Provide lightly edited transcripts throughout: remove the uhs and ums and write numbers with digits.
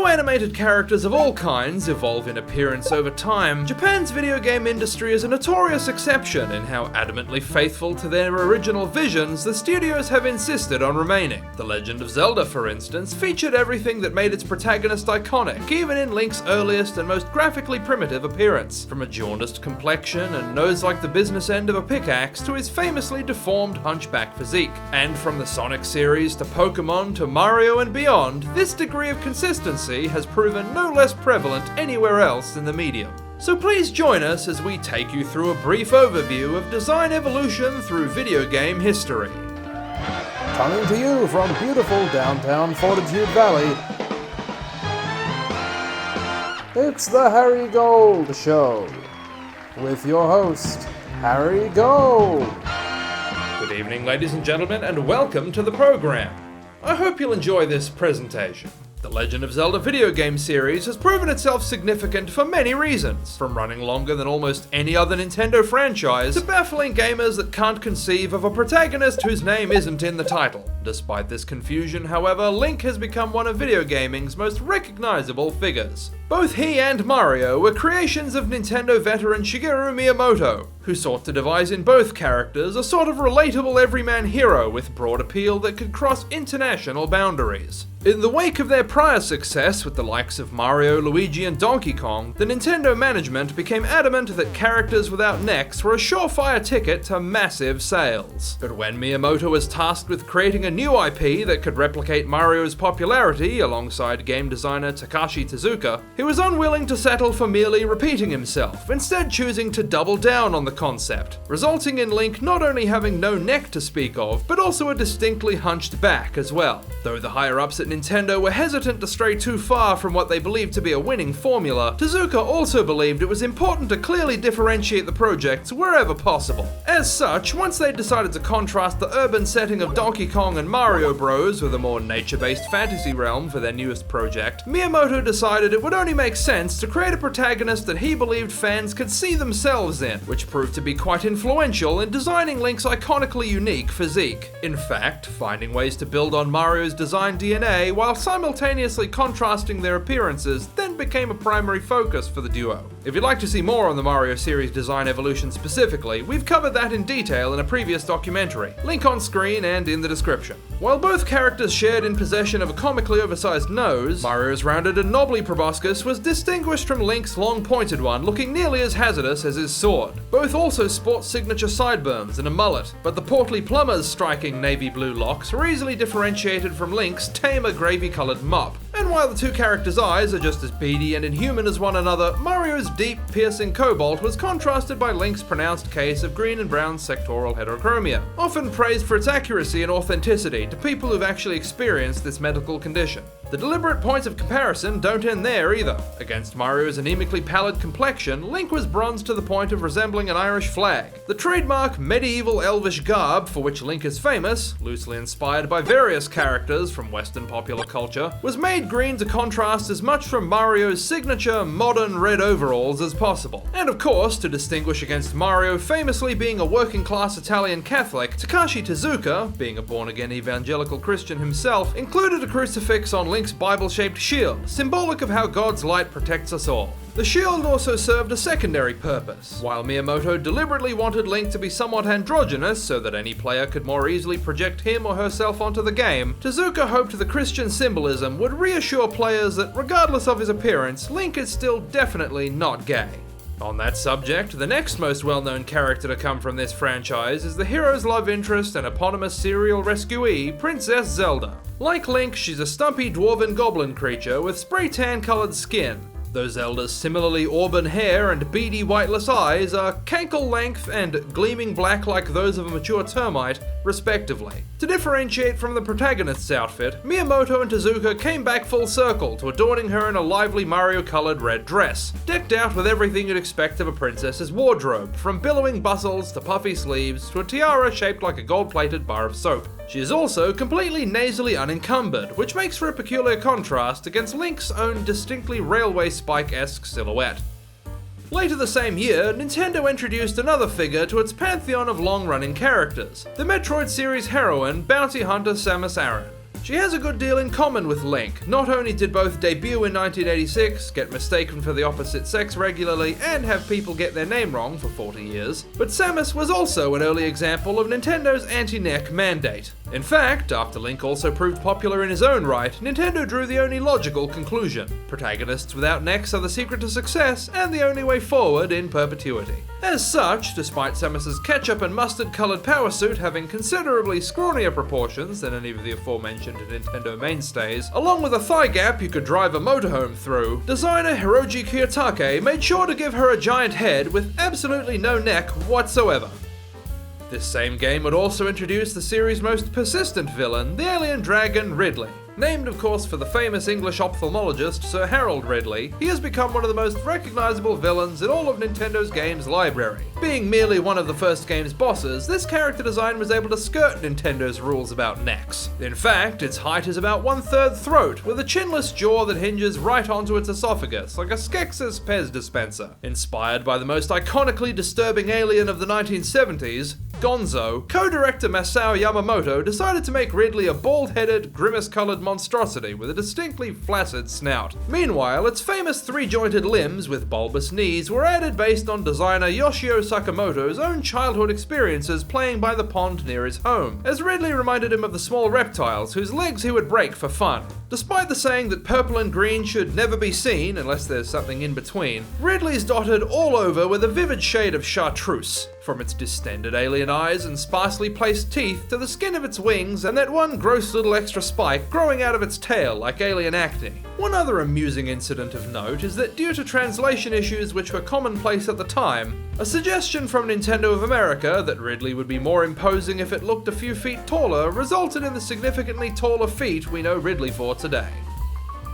though animated characters of all kinds evolve in appearance over time, Japan's video game industry is a notorious exception in how adamantly faithful to their original visions the studios have insisted on remaining. The Legend of Zelda, for instance, featured everything that made its protagonist iconic, even in Link's earliest and most graphically primitive appearance. From a jaundiced complexion and nose like the business end of a pickaxe to his famously deformed hunchback physique. And from the Sonic series to Pokémon to Mario and beyond, this degree of consistency has proven no less prevalent anywhere else in the medium. So please join us as we take you through a brief overview of design evolution through video game history. Coming to you from beautiful downtown Fortitude Valley, it's the Harry Gold Show, with your host, Harry Gold. Good evening, ladies and gentlemen, and welcome to the program. I hope you'll enjoy this presentation. The Legend of Zelda video game series has proven itself significant for many reasons, from running longer than almost any other Nintendo franchise to baffling gamers that can't conceive of a protagonist whose name isn't in the title. Despite this confusion, however, Link has become one of video gaming's most recognizable figures. Both he and Mario were creations of Nintendo veteran Shigeru Miyamoto, who sought to devise in both characters a sort of relatable everyman hero with broad appeal that could cross international boundaries. In the wake of their prior success with the likes of Mario, Luigi, and Donkey Kong, the Nintendo management became adamant that characters without necks were a surefire ticket to massive sales. But when Miyamoto was tasked with creating a new IP that could replicate Mario's popularity alongside game designer Takashi Tezuka, he was unwilling to settle for merely repeating himself, instead choosing to double down on the concept, resulting in Link not only having no neck to speak of, but also a distinctly hunched back as well. Though the higher-ups at Nintendo were hesitant to stray too far from what they believed to be a winning formula, Tezuka also believed it was important to clearly differentiate the projects wherever possible. As such, once they decided to contrast the urban setting of Donkey Kong and Mario Bros. With a more nature-based fantasy realm for their newest project, Miyamoto decided it would only make sense to create a protagonist that he believed fans could see themselves in, which proved to be quite influential in designing Link's iconically unique physique. In fact, finding ways to build on Mario's design DNA while simultaneously contrasting their appearances then became a primary focus for the duo. If you'd like to see more on the Mario series design evolution specifically, we've covered that in detail in a previous documentary, link on screen and in the description. While both characters shared in possession of a comically oversized nose, Mario's rounded and knobbly proboscis was distinguished from Link's long pointed one, looking nearly as hazardous as his sword. Both also sport signature sideburns and a mullet, but the portly plumber's striking navy blue locks were easily differentiated from Link's tamer gravy-coloured mop. And while the two characters' eyes are just as beady and inhuman as one another, Mario's deep, piercing cobalt was contrasted by Link's pronounced case of green and brown sectoral heterochromia, often praised for its accuracy and authenticity to people who've actually experienced this medical condition. The deliberate points of comparison don't end there either. Against Mario's anemically pallid complexion, Link was bronzed to the point of resembling an Irish flag. The trademark medieval elvish garb for which Link is famous, loosely inspired by various characters from Western popular culture, was made green to contrast as much from Mario's signature modern red overalls as possible. And of course, to distinguish against Mario famously being a working-class Italian Catholic, Takashi Tezuka, being a born-again evangelical Christian himself, included a crucifix on Link's Bible-shaped shield, symbolic of how God's light protects us all. The shield also served a secondary purpose. While Miyamoto deliberately wanted Link to be somewhat androgynous so that any player could more easily project him or herself onto the game, Tezuka hoped the Christian symbolism would reassure players that regardless of his appearance, Link is still definitely not gay. On that subject, the next most well-known character to come from this franchise is the hero's love interest and eponymous serial rescuee, Princess Zelda. Like Link, she's a stumpy dwarven goblin creature with spray tan-colored skin. Though Zelda's similarly auburn hair and beady whiteless eyes are cankle length and gleaming black like those of a mature termite, respectively. To differentiate from the protagonist's outfit, Miyamoto and Tezuka came back full circle to adorning her in a lively Mario-colored red dress, decked out with everything you'd expect of a princess's wardrobe, from billowing bustles to puffy sleeves to a tiara shaped like a gold-plated bar of soap. She is also completely nasally unencumbered, which makes for a peculiar contrast against Link's own distinctly railway spike-esque silhouette. Later the same year, Nintendo introduced another figure to its pantheon of long-running characters, the Metroid series heroine, bounty hunter Samus Aran. She has a good deal in common with Link. Not only did both debut in 1986, get mistaken for the opposite sex regularly, and have people get their name wrong for 40 years, but Samus was also an early example of Nintendo's anti-neck mandate. In fact, after Link also proved popular in his own right, Nintendo drew the only logical conclusion. Protagonists without necks are the secret to success and the only way forward in perpetuity. As such, despite Samus's ketchup and mustard coloured power suit having considerably scrawnier proportions than any of the aforementioned Nintendo mainstays, along with a thigh gap you could drive a motorhome through, designer Hiroji Kiyotake made sure to give her a giant head with absolutely no neck whatsoever. This same game would also introduce the series' most persistent villain, the alien dragon Ridley. Named, of course, for the famous English ophthalmologist Sir Harold Ridley, he has become one of the most recognizable villains in all of Nintendo's games library. Being merely one of the first game's bosses, this character design was able to skirt Nintendo's rules about necks. In fact, its height is about 1/3 throat, with a chinless jaw that hinges right onto its esophagus, like a Skex's Pez dispenser. Inspired by the most iconically disturbing alien of the 1970s, Gonzo, co-director Masao Yamamoto decided to make Ridley a bald-headed, grimace-coloured monstrosity with a distinctly flaccid snout. Meanwhile, its famous three-jointed limbs with bulbous knees were added based on designer Yoshio Sakamoto's own childhood experiences playing by the pond near his home, as Ridley reminded him of the small reptiles whose legs he would break for fun. Despite the saying that purple and green should never be seen unless there's something in between, Ridley's dotted all over with a vivid shade of chartreuse, from its distended alien eyes and sparsely placed teeth to the skin of its wings and that one gross little extra spike growing out of its tail like alien acne. One other amusing incident of note is that due to translation issues which were commonplace at the time, a suggestion from Nintendo of America that Ridley would be more imposing if it looked a few feet taller resulted in the significantly taller feet we know Ridley for today.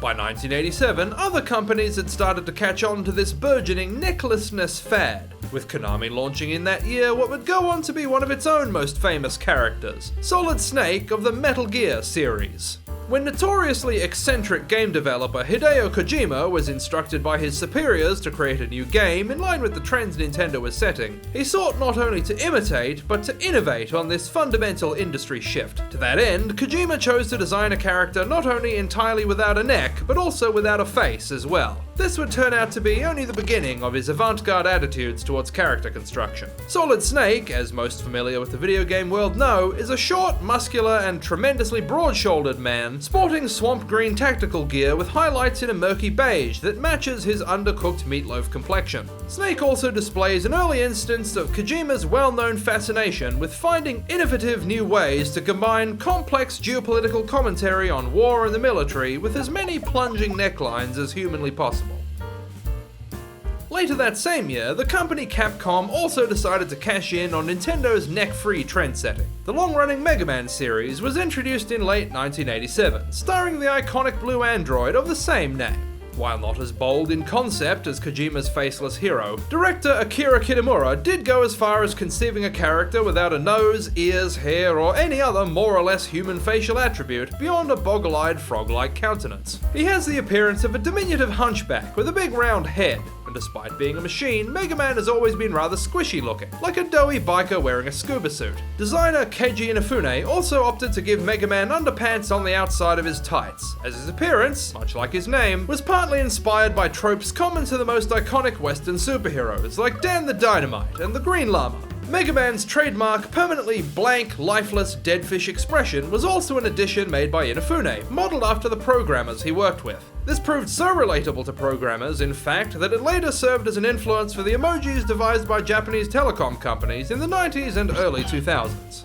By 1987, other companies had started to catch on to this burgeoning necklessness fad, with Konami launching in that year what would go on to be one of its own most famous characters, Solid Snake of the Metal Gear series. When notoriously eccentric game developer Hideo Kojima was instructed by his superiors to create a new game in line with the trends Nintendo was setting, he sought not only to imitate, but to innovate on this fundamental industry shift. To that end, Kojima chose to design a character not only entirely without a neck, but also without a face as well. This would turn out to be only the beginning of his avant-garde attitudes towards character construction. Solid Snake, as most familiar with the video game world know, is a short, muscular, and tremendously broad-shouldered man sporting swamp green tactical gear with highlights in a murky beige that matches his undercooked meatloaf complexion. Snake also displays an early instance of Kojima's well-known fascination with finding innovative new ways to combine complex geopolitical commentary on war and the military with as many plunging necklines as humanly possible. Later that same year, the company Capcom also decided to cash in on Nintendo's neck-free trendsetting. The long-running Mega Man series was introduced in late 1987, starring the iconic blue android of the same name. While not as bold in concept as Kojima's faceless hero, director Akira Kitamura did go as far as conceiving a character without a nose, ears, hair, or any other more or less human facial attribute beyond a boggle-eyed frog-like countenance. He has the appearance of a diminutive hunchback with a big round head, and despite being a machine, Mega Man has always been rather squishy looking, like a doughy biker wearing a scuba suit. Designer Keiji Inafune also opted to give Mega Man underpants on the outside of his tights, as his appearance, much like his name, was partly inspired by tropes common to the most iconic Western superheroes, like Dan the Dynamite and the Green Llama. Mega Man's trademark, permanently blank, lifeless, deadfish expression was also an addition made by Inafune, modelled after the programmers he worked with. This proved so relatable to programmers, in fact, that it later served as an influence for the emojis devised by Japanese telecom companies in the 90s and early 2000s.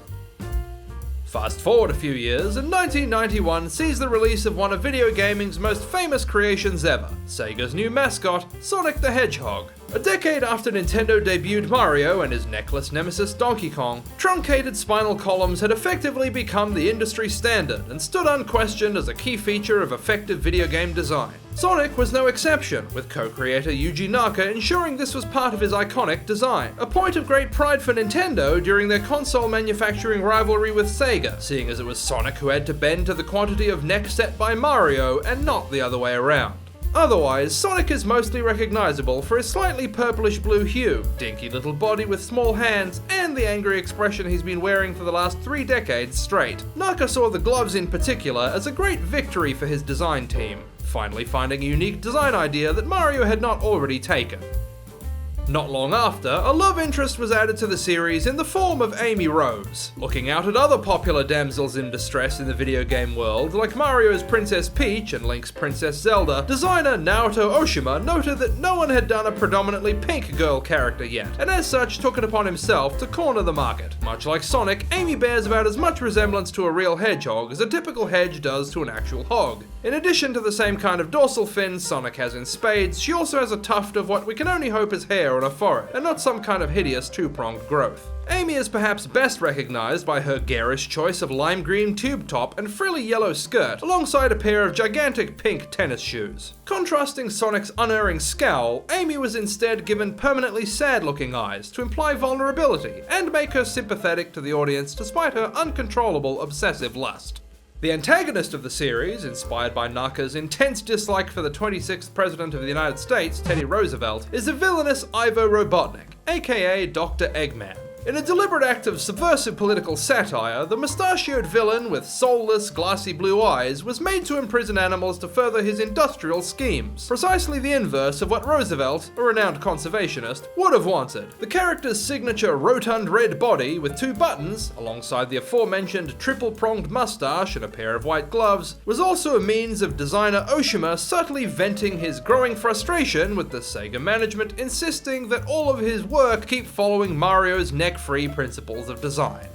Fast forward a few years, and 1991 sees the release of one of video gaming's most famous creations ever, Sega's new mascot, Sonic the Hedgehog. A decade after Nintendo debuted Mario and his necklace nemesis Donkey Kong, truncated spinal columns had effectively become the industry standard and stood unquestioned as a key feature of effective video game design. Sonic was no exception, with co-creator Yuji Naka ensuring this was part of his iconic design, a point of great pride for Nintendo during their console manufacturing rivalry with Sega, seeing as it was Sonic who had to bend to the quantity of neck set by Mario and not the other way around. Otherwise, Sonic is mostly recognizable for his slightly purplish-blue hue, dinky little body with small hands, and the angry expression he's been wearing for the last 3 decades straight. Naka saw the gloves in particular as a great victory for his design team, finally finding a unique design idea that Mario had not already taken. Not long after, a love interest was added to the series in the form of Amy Rose. Looking out at other popular damsels in distress in the video game world, like Mario's Princess Peach and Link's Princess Zelda, designer Naoto Oshima noted that no one had done a predominantly pink girl character yet, and as such took it upon himself to corner the market. Much like Sonic, Amy bears about as much resemblance to a real hedgehog as a typical hedge does to an actual hog. In addition to the same kind of dorsal fins Sonic has in spades, she also has a tuft of what we can only hope is hair on her forehead, and not some kind of hideous two-pronged growth. Amy is perhaps best recognized by her garish choice of lime green tube top and frilly yellow skirt, alongside a pair of gigantic pink tennis shoes. Contrasting Sonic's unerring scowl, Amy was instead given permanently sad-looking eyes to imply vulnerability and make her sympathetic to the audience despite her uncontrollable obsessive lust. The antagonist of the series, inspired by Naka's intense dislike for the 26th President of the United States, Teddy Roosevelt, is the villainous Ivo Robotnik, aka Dr. Eggman. In a deliberate act of subversive political satire, the mustachioed villain with soulless, glassy blue eyes was made to imprison animals to further his industrial schemes, precisely the inverse of what Roosevelt, a renowned conservationist, would have wanted. The character's signature rotund red body with 2 buttons, alongside the aforementioned triple-pronged mustache and a pair of white gloves, was also a means of designer Oshima subtly venting his growing frustration with the Sega management insisting that all of his work keep following Mario's neck-free principles of design.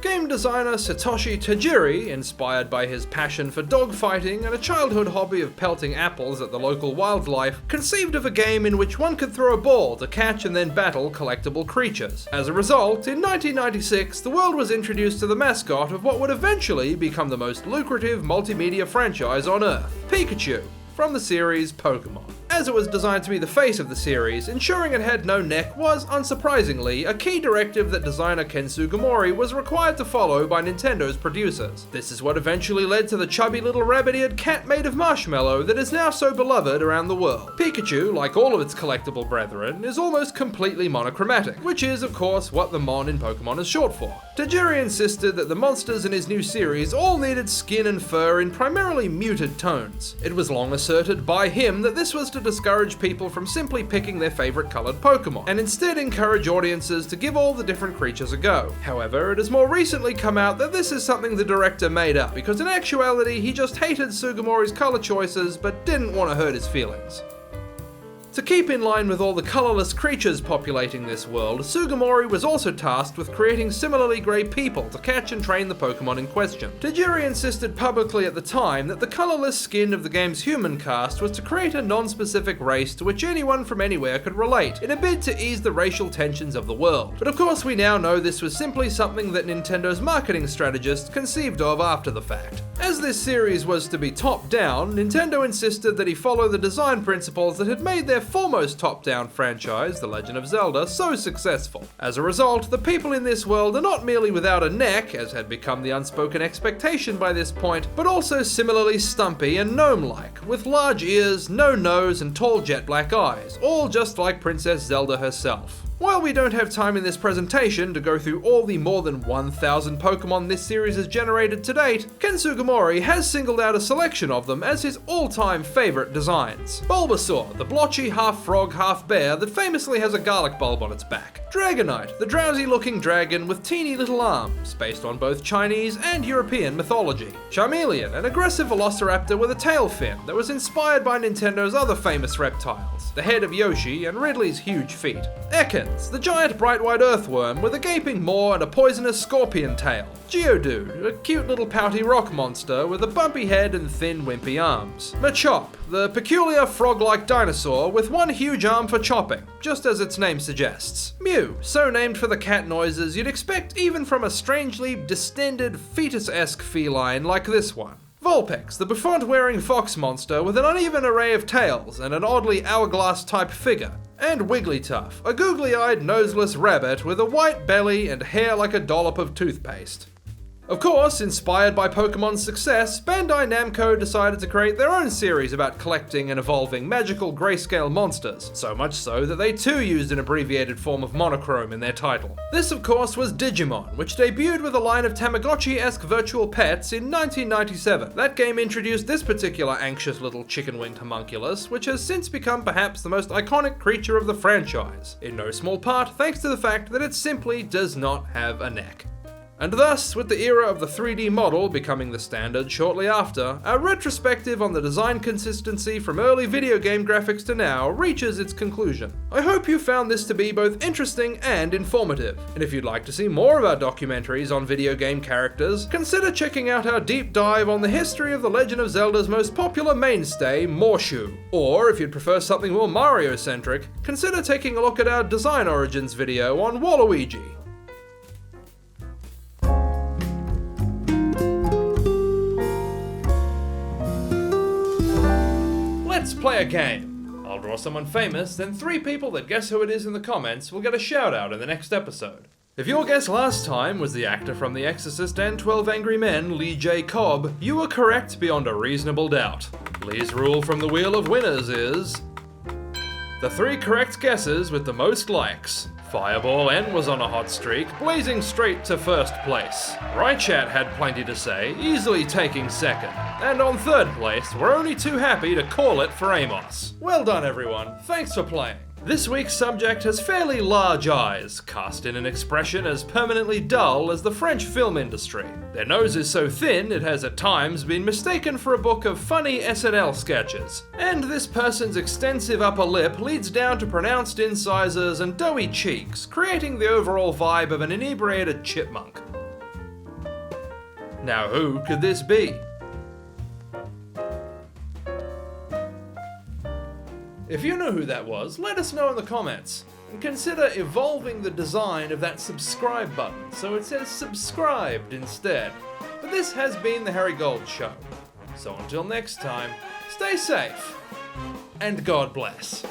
Game designer Satoshi Tajiri, inspired by his passion for dogfighting and a childhood hobby of pelting apples at the local wildlife, conceived of a game in which one could throw a ball to catch and then battle collectible creatures. As a result, in 1996, the world was introduced to the mascot of what would eventually become the most lucrative multimedia franchise on Earth, Pikachu, from the series Pokémon. As it was designed to be the face of the series, ensuring it had no neck was, unsurprisingly, a key directive that designer Ken Sugimori was required to follow by Nintendo's producers. This is what eventually led to the chubby little rabbit-eared cat made of marshmallow that is now so beloved around the world. Pikachu, like all of its collectible brethren, is almost completely monochromatic, which is, of course, what the Mon in Pokémon is short for. Tajiri insisted that the monsters in his new series all needed skin and fur in primarily muted tones. It was long asserted by him that this was to discourage people from simply picking their favorite colored Pokemon, and instead encourage audiences to give all the different creatures a go. However, it has more recently come out that this is something the director made up, because in actuality he just hated Sugimori's color choices but didn't want to hurt his feelings. To keep in line with all the colorless creatures populating this world, Sugimori was also tasked with creating similarly grey people to catch and train the Pokemon in question. Tajiri insisted publicly at the time that the colorless skin of the game's human cast was to create a non-specific race to which anyone from anywhere could relate, in a bid to ease the racial tensions of the world. But of course we now know this was simply something that Nintendo's marketing strategist conceived of after the fact. As this series was to be top-down, Nintendo insisted that he follow the design principles that had made their foremost top-down franchise, The Legend of Zelda, so successful. As a result, the people in this world are not merely without a neck, as had become the unspoken expectation by this point, but also similarly stumpy and gnome-like, with large ears, no nose, and tall jet-black eyes, all just like Princess Zelda herself. While we don't have time in this presentation to go through all the more than 1,000 Pokemon this series has generated to date, Ken Sugimori has singled out a selection of them as his all-time favourite designs. Bulbasaur, the blotchy half-frog, half-bear that famously has a garlic bulb on its back. Dragonite, the drowsy-looking dragon with teeny little arms, based on both Chinese and European mythology. Charmeleon, an aggressive velociraptor with a tail fin that was inspired by Nintendo's other famous reptiles, the head of Yoshi and Ridley's huge feet. Ekans, the giant bright white earthworm with a gaping maw and a poisonous scorpion tail. Geodude, a cute little pouty rock monster with a bumpy head and thin wimpy arms. Machop, the peculiar frog-like dinosaur with one huge arm for chopping, just as its name suggests. Mew, so named for the cat noises you'd expect even from a strangely distended fetus-esque feline like this one. Vulpix, the bouffant-wearing fox monster with an uneven array of tails and an oddly hourglass-type figure. And Wigglytuff, a googly-eyed noseless rabbit with a white belly and hair like a dollop of toothpaste. Of course, inspired by Pokemon's success, Bandai Namco decided to create their own series about collecting and evolving magical grayscale monsters, so much so that they too used an abbreviated form of monochrome in their title. This of course was Digimon, which debuted with a line of Tamagotchi-esque virtual pets in 1997. That game introduced this particular anxious little chicken-winged homunculus, which has since become perhaps the most iconic creature of the franchise, in no small part thanks to the fact that it simply does not have a neck. And thus, with the era of the 3D model becoming the standard shortly after, our retrospective on the design consistency from early video game graphics to now reaches its conclusion. I hope you found this to be both interesting and informative, and if you'd like to see more of our documentaries on video game characters, consider checking out our deep dive on the history of The Legend of Zelda's most popular mainstay, Morshu. Or, if you'd prefer something more Mario-centric, consider taking a look at our Design Origins video on Waluigi. Let's play a game. I'll draw someone famous, then 3 people that guess who it is in the comments will get a shout out in the next episode. If your guess last time was the actor from The Exorcist and 12 Angry Men, Lee J. Cobb, you were correct beyond a reasonable doubt. Lee's rule from the Wheel of Winners is the 3 correct guesses with the most likes. Fireball N was on a hot streak, blazing straight to first place. Rychat had plenty to say, easily taking second. And on third place, we're only too happy to call it for Amos. Well done everyone, thanks for playing. This week's subject has fairly large eyes, cast in an expression as permanently dull as the French film industry. Their nose is so thin it has at times been mistaken for a book of funny SNL sketches. And this person's extensive upper lip leads down to pronounced incisors and doughy cheeks, creating the overall vibe of an inebriated chipmunk. Now who could this be? If you know who that was, let us know in the comments, and consider evolving the design of that subscribe button so it says subscribed instead. But this has been the Harry Gold Show, so until next time, stay safe, and God bless.